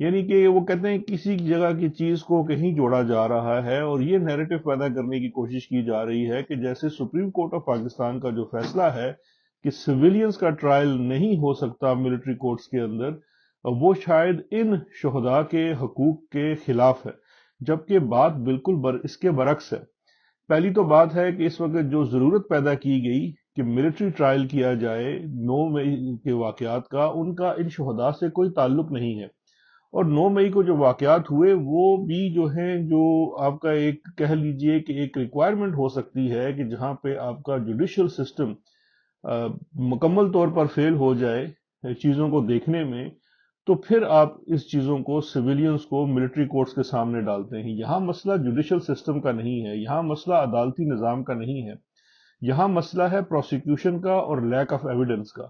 یعنی کہ وہ کہتے ہیں کسی جگہ کی چیز کو کہیں جوڑا جا رہا ہے، اور یہ نیریٹو پیدا کرنے کی کوشش کی جا رہی ہے کہ جیسے سپریم کورٹ آف پاکستان کا جو فیصلہ ہے کہ سویلینز کا ٹرائل نہیں ہو سکتا ملٹری کورٹس کے اندر، وہ شاید ان شہداء کے حقوق کے خلاف ہے، جبکہ بات بالکل اس کے برعکس ہے۔ پہلی تو بات ہے کہ اس وقت جو ضرورت پیدا کی گئی کہ ملٹری ٹرائل کیا جائے 9 مئی کے واقعات کا، ان کا ان شہداء سے کوئی تعلق نہیں ہے، اور 9 مئی کو جو واقعات ہوئے وہ بھی جو ہیں، جو آپ کا ایک کہہ لیجئے کہ ایک ریکوائرمنٹ ہو سکتی ہے کہ جہاں پہ آپ کا جوڈیشل سسٹم مکمل طور پر فیل ہو جائے چیزوں کو دیکھنے میں، تو پھر آپ اس چیزوں کو سویلینز کو ملٹری کورٹس کے سامنے ڈالتے ہیں۔ یہاں مسئلہ جوڈیشل سسٹم کا نہیں ہے، یہاں مسئلہ عدالتی نظام کا نہیں ہے، یہاں مسئلہ ہے پروسیکیوشن کا اور لیک آف ایویڈنس کا،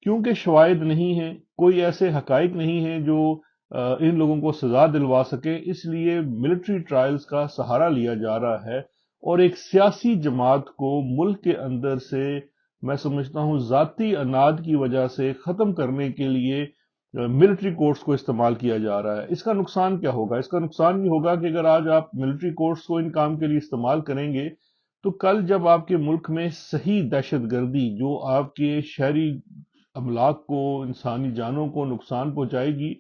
کیونکہ شواہد نہیں ہیں، کوئی ایسے حقائق نہیں ہیں جو ان لوگوں کو سزا دلوا سکے، اس لیے ملٹری ٹرائلز کا سہارا لیا جا رہا ہے، اور ایک سیاسی جماعت کو ملک کے اندر سے میں سمجھتا ہوں ذاتی اناد کی وجہ سے ختم کرنے کے لیے ملٹری کورٹس کو استعمال کیا جا رہا ہے۔ اس کا نقصان کیا ہوگا؟ اس کا نقصان یہ ہوگا کہ اگر آج آپ ملٹری کورٹس کو ان کام کے لیے استعمال کریں گے، تو کل جب آپ کے ملک میں صحیح دہشت گردی جو آپ کے شہری املاک کو، انسانی جانوں کو نقصان پہنچائے گی،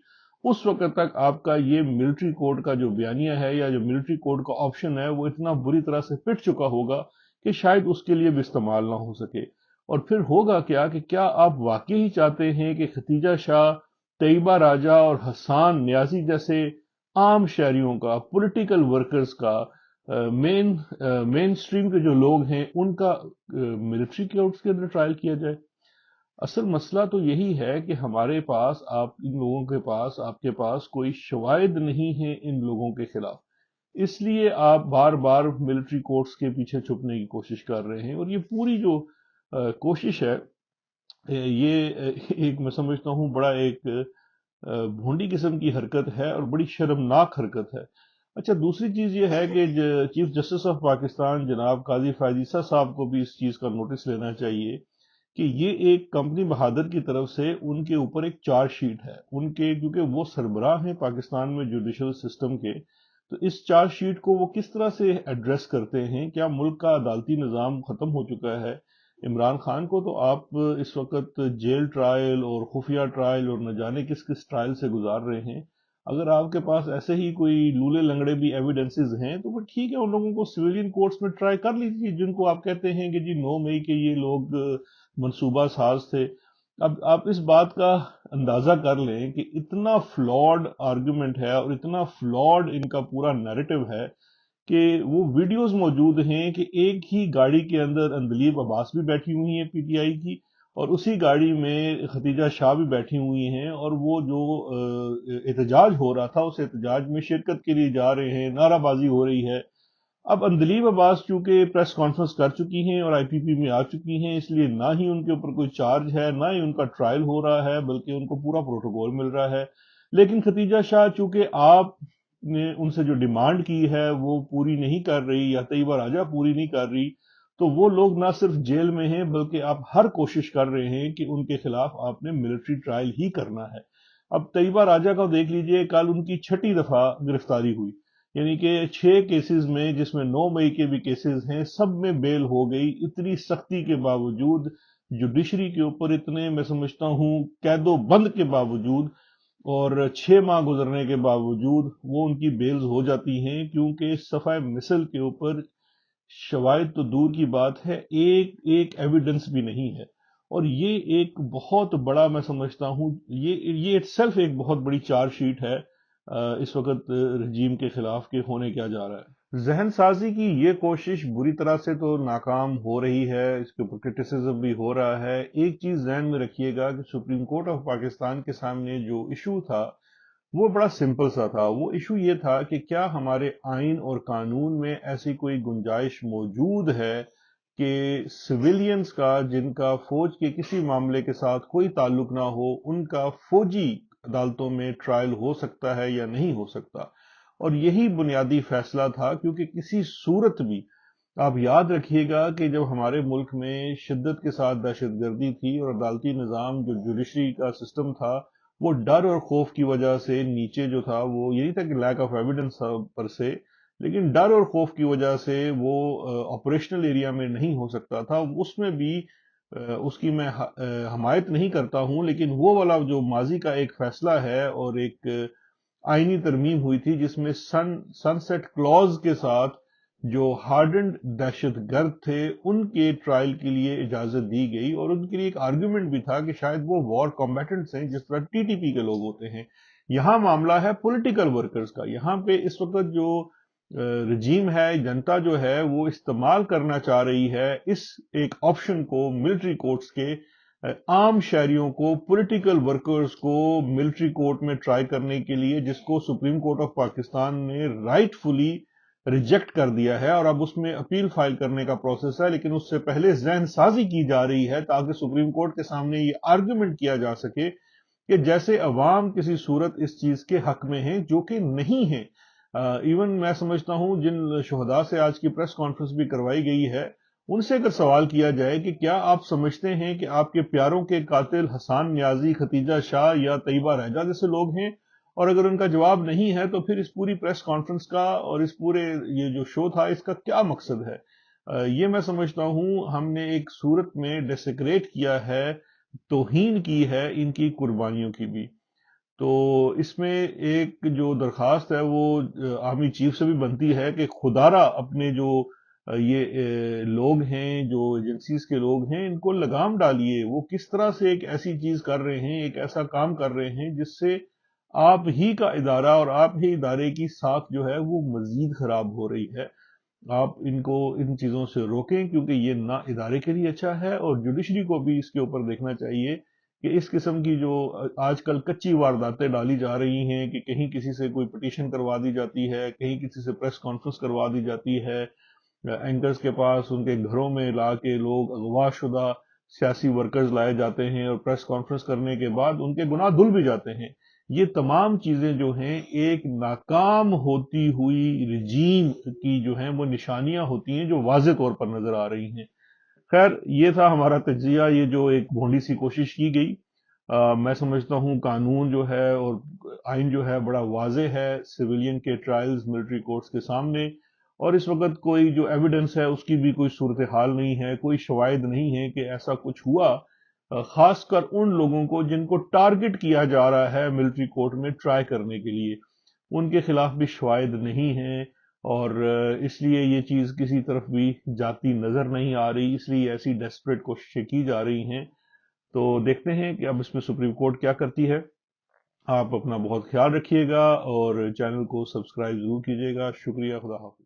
اس وقت تک آپ کا یہ ملٹری کوڈ کا جو بیانیہ ہے یا جو ملٹری کوڈ کا آپشن ہے وہ اتنا بری طرح سے پٹ چکا ہوگا کہ شاید اس کے لیے بھی استعمال نہ ہو سکے۔ اور پھر ہوگا کیا کہ کیا آپ واقعی ہی چاہتے ہیں کہ ختیجہ شاہ، طیبہ راجہ اور حسان نیازی جیسے عام شہریوں کا، پولیٹیکل ورکرز کا، مین سٹریم کے جو لوگ ہیں ان کا ملٹری کورٹس کے اندر ٹرائل کیا جائے؟ اصل مسئلہ تو یہی ہے کہ ہمارے پاس، ان لوگوں کے پاس، آپ کے پاس کوئی شواہد نہیں ہیں ان لوگوں کے خلاف، اس لیے آپ بار بار ملٹری کورٹس کے پیچھے چھپنے کی کوشش کر رہے ہیں، اور یہ پوری جو کوشش ہے، یہ ایک میں سمجھتا ہوں بڑا ایک بھونڈی قسم کی حرکت ہے اور بڑی شرمناک حرکت ہے۔ اچھا، دوسری چیز یہ ہے کہ چیف جسٹس آف پاکستان جناب قاضی فائز عیسیٰ صاحب کو بھی اس چیز کا نوٹس لینا چاہیے کہ یہ ایک کمپنی بہادر کی طرف سے ان کے اوپر ایک چارج شیٹ ہے، ان کے، کیونکہ وہ سربراہ ہیں پاکستان میں جوڈیشل سسٹم کے، تو اس چارج شیٹ کو وہ کس طرح سے ایڈریس کرتے ہیں؟ کیا ملک کا عدالتی نظام ختم ہو چکا ہے؟ عمران خان کو تو آپ اس وقت جیل ٹرائل اور خفیہ ٹرائل اور نہ جانے کس کس ٹرائل سے گزار رہے ہیں۔ اگر آپ کے پاس ایسے ہی کوئی لولے لنگڑے بھی ایویڈنسز ہیں تو وہ ٹھیک ہے، ان لوگوں کو سویلین کورٹس میں ٹرائی کر لیجیے، جن کو آپ کہتے ہیں کہ جی 9 مئی کے یہ لوگ منصوبہ ساز تھے۔ اب آپ اس بات کا اندازہ کر لیں کہ اتنا فلاڈ آرگومنٹ ہے اور اتنا فلاڈ ان کا پورا نیریٹو ہے کہ وہ ویڈیوز موجود ہیں کہ ایک ہی گاڑی کے اندر اندلیب عباس بھی بیٹھی ہوئی ہیں پی ٹی آئی کی، اور اسی گاڑی میں ختیجہ شاہ بھی بیٹھی ہوئی ہیں، اور وہ جو احتجاج ہو رہا تھا اس احتجاج میں شرکت کے لیے جا رہے ہیں، نعرہ بازی ہو رہی ہے۔ اب اندلیب عباس چونکہ پریس کانفرنس کر چکی ہیں اور آئی پی پی میں آ چکی ہیں، اس لیے نہ ہی ان کے اوپر کوئی چارج ہے، نہ ہی ان کا ٹرائل ہو رہا ہے، بلکہ ان کو پورا پروٹوکول مل رہا ہے۔ لیکن ختیجہ شاہ چونکہ آپ نے ان سے جو ڈیمانڈ کی ہے وہ پوری نہیں کر رہی، یا طیبہ راجہ پوری نہیں کر رہی، تو وہ لوگ نہ صرف جیل میں ہیں بلکہ آپ ہر کوشش کر رہے ہیں کہ ان کے خلاف آپ نے ملٹری ٹرائل ہی کرنا ہے۔ اب طیبہ راجہ کا دیکھ لیجئے، کل ان کی 6ٹی دفعہ گرفتاری ہوئی، یعنی کہ 6 کیسز میں، جس میں 9 مئی کے بھی کیسز ہیں، سب میں بیل ہو گئی، اتنی سختی کے باوجود، جوڈیشری کے اوپر اتنے میں سمجھتا ہوں قید و بند کے باوجود، اور 6 ماہ گزرنے کے باوجود وہ ان کی بیلز ہو جاتی ہیں، کیونکہ صفحہ مثل کے اوپر شواہد تو دور کی بات ہے، ایک ایویڈنس بھی نہیں ہے، اور یہ ایک بہت بڑا میں سمجھتا ہوں، یہ اٹ سیلف ایک بہت بڑی چارج شیٹ ہے اس وقت رجیم کے خلاف کہ ہونے کیا جا رہا ہے۔ ذہن سازی کی یہ کوشش بری طرح سے تو ناکام ہو رہی ہے، اس کے اوپر کرٹیسزم بھی ہو رہا ہے۔ ایک چیز ذہن میں رکھیے گا کہ سپریم کورٹ آف پاکستان کے سامنے جو ایشو تھا وہ بڑا سمپل سا تھا۔ وہ ایشو یہ تھا کہ کیا ہمارے آئین اور قانون میں ایسی کوئی گنجائش موجود ہے کہ سویلینز کا، جن کا فوج کے کسی معاملے کے ساتھ کوئی تعلق نہ ہو، ان کا فوجی عدالتوں میں ٹرائل ہو سکتا ہے یا نہیں ہو سکتا؟ اور یہی بنیادی فیصلہ تھا، کیونکہ کسی صورت بھی آپ یاد رکھیے گا کہ جب ہمارے ملک میں شدت کے ساتھ دہشت گردی تھی اور عدالتی نظام جو جوڈیشری کا سسٹم تھا وہ ڈر اور خوف کی وجہ سے نیچے جو تھا وہ یہ نہیں تھا کہ لیک آف ایویڈنس پر سے، لیکن ڈر اور خوف کی وجہ سے وہ آپریشنل ایریا میں نہیں ہو سکتا تھا. اس میں بھی اس کی میں حمایت نہیں کرتا ہوں، لیکن وہ والا جو ماضی کا ایک فیصلہ ہے اور ایک آئینی ترمیم ہوئی تھی جس میں سن سیٹ کلوز کے ساتھ جو ہارڈنڈ دہشت گرد تھے ان کے ٹرائل کے لیے اجازت دی گئی، اور ان کے لیے ایک آرگیومنٹ بھی تھا کہ شاید وہ وار کمبیٹنٹس ہیں جس طرح ٹی ٹی پی کے لوگ ہوتے ہیں. یہاں معاملہ ہے پولیٹیکل ورکرز کا. یہاں پہ اس وقت جو رجیم ہے، جنتا جو ہے وہ استعمال کرنا چاہ رہی ہے اس ایک آپشن کو ملٹری کورٹس کے، عام شہریوں کو، پولیٹیکل ورکرز کو ملٹری کورٹ میں ٹرائی کرنے کے لیے، جس کو سپریم کورٹ آف پاکستان نے رائٹ فلی ریجیکٹ کر دیا ہے، اور اب اس میں اپیل فائل کرنے کا پروسیس ہے. لیکن اس سے پہلے ذہن سازی کی جا رہی ہے تاکہ سپریم کورٹ کے سامنے یہ آرگومنٹ کیا جا سکے کہ جیسے عوام کسی صورت اس چیز کے حق میں ہیں، جو کہ نہیں ہیں. ایون میں سمجھتا ہوں جن شہداء سے آج کی پریس کانفرنس بھی کروائی گئی ہے، ان سے اگر سوال کیا جائے کہ کیا آپ سمجھتے ہیں کہ آپ کے پیاروں کے قاتل حسان نیازی، ختیجہ شاہ یا طیبہ رہجہ جیسے لوگ ہیں، اور اگر ان کا جواب نہیں ہے تو پھر اس پوری پریس کانفرنس کا اور اس پورے یہ جو شو تھا اس کا کیا مقصد ہے؟ یہ میں سمجھتا ہوں ہم نے ایک صورت میں ڈیسیکریٹ کیا ہے، توہین کی ہے ان کی قربانیوں کی بھی. تو اس میں ایک جو درخواست ہے وہ آرمی چیف سے بھی بنتی ہے کہ خدارہ اپنے جو یہ لوگ ہیں، جو ایجنسیز کے لوگ ہیں، ان کو لگام ڈالیے. وہ کس طرح سے ایک ایسی چیز کر رہے ہیں، ایک ایسا کام کر رہے ہیں جس سے آپ ہی کا ادارہ اور آپ ہی ادارے کی ساکھ جو ہے وہ مزید خراب ہو رہی ہے. آپ ان کو ان چیزوں سے روکیں، کیونکہ یہ نہ ادارے کے لیے اچھا ہے، اور جوڈیشری کو بھی اس کے اوپر دیکھنا چاہیے کہ اس قسم کی جو آج کل کچی وارداتیں ڈالی جا رہی ہیں کہ کہیں کسی سے کوئی پٹیشن کروا دی جاتی ہے، کہیں کسی سے پریس کانفرنس کروا دی جاتی ہے، اینکرز کے پاس ان کے گھروں میں لا کے لوگ اغوا شدہ سیاسی ورکرز لائے جاتے ہیں اور پریس کانفرنس کرنے کے بعد ان کے گناہ دھل بھی جاتے ہیں. یہ تمام چیزیں جو ہیں ایک ناکام ہوتی ہوئی رجیم کی جو ہیں وہ نشانیاں ہوتی ہیں جو واضح طور پر نظر آ رہی ہیں. خیر، یہ تھا ہمارا تجزیہ، یہ جو ایک بھونڈی سی کوشش کی گئی. میں سمجھتا ہوں قانون جو ہے اور آئین جو ہے بڑا واضح ہے سویلین کے ٹرائلز ملٹری کورٹس کے سامنے، اور اس وقت کوئی جو ایویڈنس ہے اس کی بھی کوئی صورتحال نہیں ہے، کوئی شواہد نہیں ہے کہ ایسا کچھ ہوا. خاص کر ان لوگوں کو جن کو ٹارگٹ کیا جا رہا ہے ملٹری کورٹ میں ٹرائی کرنے کے لیے، ان کے خلاف بھی شواہد نہیں ہیں، اور اس لیے یہ چیز کسی طرف بھی جاتی نظر نہیں آ رہی. اس لیے ایسی ڈیسپریٹ کوششیں کی جا رہی ہیں. تو دیکھتے ہیں کہ اب اس میں سپریم کورٹ کیا کرتی ہے. آپ اپنا بہت خیال رکھیے گا اور چینل کو سبسکرائب ضرور کیجیے گا. شکریہ. خدا حافظ.